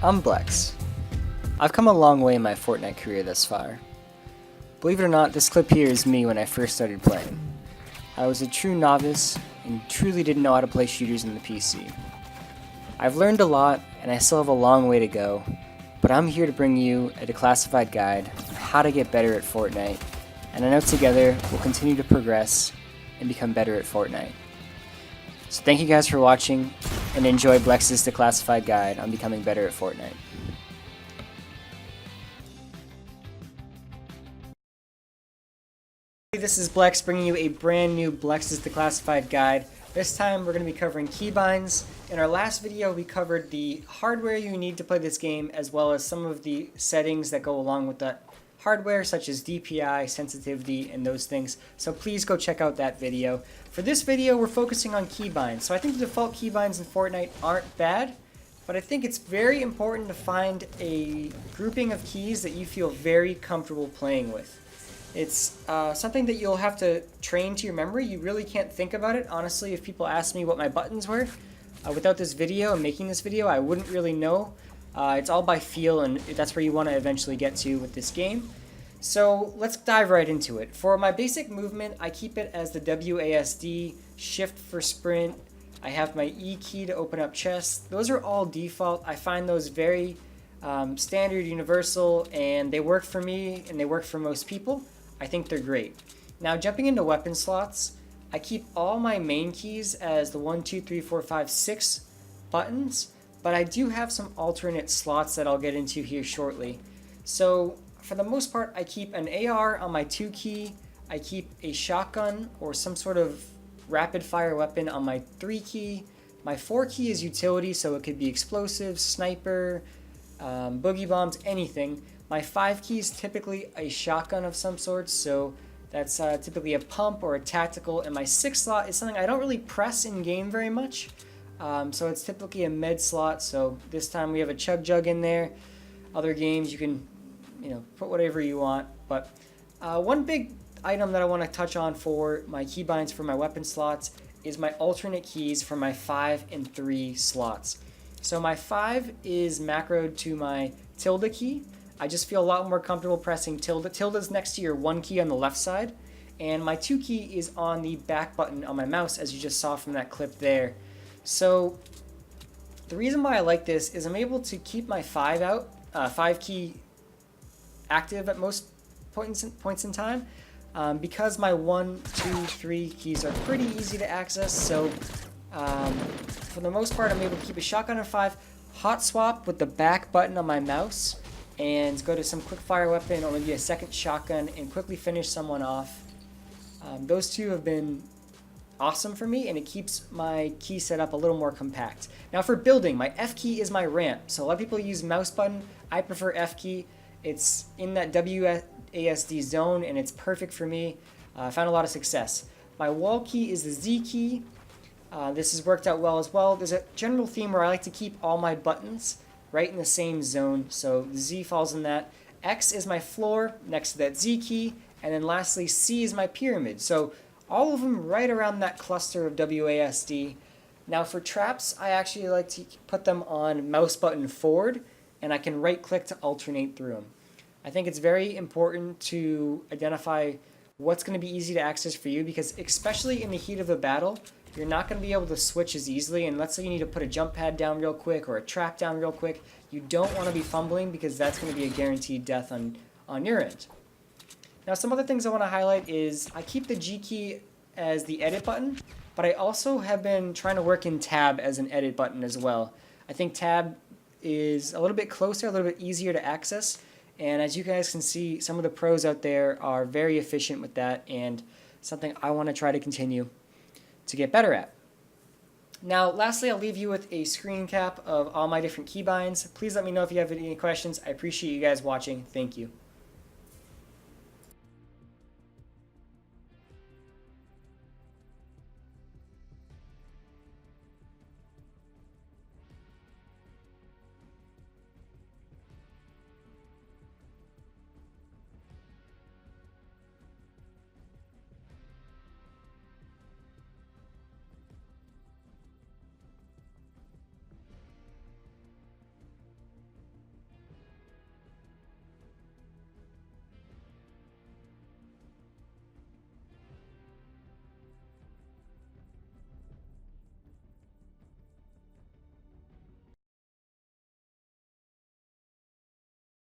I'm Blex. I've come a long way in my Fortnite career thus far. Believe it or not, this clip here is me when I first started playing. I was a true novice and truly didn't know how to play shooters in the PC. I've learned a lot and I still have a long way to go, but I'm here to bring you a declassified guide on how to get better at Fortnite, and I know together we'll continue to progress and become better at Fortnite. So thank you guys for watching, and enjoy Blex's Declassified guide on becoming better at Fortnite. This is Blex bringing you a brand new Blex's Declassified guide. This time we're going to be covering keybinds. In our last video we covered the hardware you need to play this game, as well as some of the settings that go along with that hardware, such as DPI, sensitivity, and those things. So please go check out that video. For this video we're focusing on keybinds. So I think the default keybinds in Fortnite aren't bad, but I think it's very important to find a grouping of keys that you feel very comfortable playing with. It's something that you'll have to train to your memory. You really can't think about it. Honestly, if people asked me what my buttons were, without this video and making this video, I wouldn't really know. It's all by feel, and that's where you want to eventually get to with this game. So let's dive right into it. For my basic movement, I keep it as the WASD, shift for sprint. I have my E key to open up chests. Those are all default. I find those very standard, universal, and they work for me and they work for most people. I think they're great. Now jumping into weapon slots, I keep all my main keys as the 1, 2, 3, 4, 5, 6 buttons, but I do have some alternate slots that I'll get into here shortly. So for the most part, I keep an AR on my 2 key, I keep a shotgun or some sort of rapid fire weapon on my 3 key. My 4 key is utility, so it could be explosives, sniper, boogie bombs, anything. My 5 key is typically a shotgun of some sort, so that's typically a pump or a tactical. And my 6 slot is something I don't really press in game very much, so it's typically a med slot. So this time we have a chug jug in there. Other games you can, put whatever you want. But one big item that I want to touch on for my keybinds for my weapon slots is my alternate keys for my 5 and 3 slots. So my 5 is macroed to my tilde key. I just feel a lot more comfortable pressing tilde. Tilde is next to your 1 key on the left side, and my 2 key is on the back button on my mouse, as you just saw from that clip there. So the reason why I like this is I'm able to keep my 5 key active at most points in time, because my 1, 2, 3 keys are pretty easy to access. So for the most part, I'm able to keep a shotgun at 5, hot swap with the back button on my mouse, and go to some quick fire weapon or maybe a second shotgun and quickly finish someone off. Those two have been awesome for me, and it keeps my key setup a little more compact. Now for building, my F key is my ramp. So a lot of people use mouse button. I prefer F key. It's in that WASD zone, and it's perfect for me. I found a lot of success. My wall key is the Z key. This has worked out well as well. There's a general theme where I like to keep all my buttons right in the same zone, so Z falls in that. X is my floor next to that Z key, and then lastly C is my pyramid. So all of them right around that cluster of WASD. Now for traps, I actually like to put them on mouse button forward, and I can right click to alternate through them. I think it's very important to identify what's going to be easy to access for you, because especially in the heat of the battle, you're not going to be able to switch as easily. And let's say you need to put a jump pad down real quick or a trap down real quick. You don't want to be fumbling, because that's going to be a guaranteed death on your end. Now some other things I want to highlight is I keep the G key as the edit button, but I also have been trying to work in tab as an edit button as well. I think tab is a little bit closer, a little bit easier to access. And as you guys can see, some of the pros out there are very efficient with that, and something I want to try to continue to get better at. Now lastly, I'll leave you with a screen cap of all my different keybinds. Please let me know if you have any questions. I appreciate you guys watching. Thank you.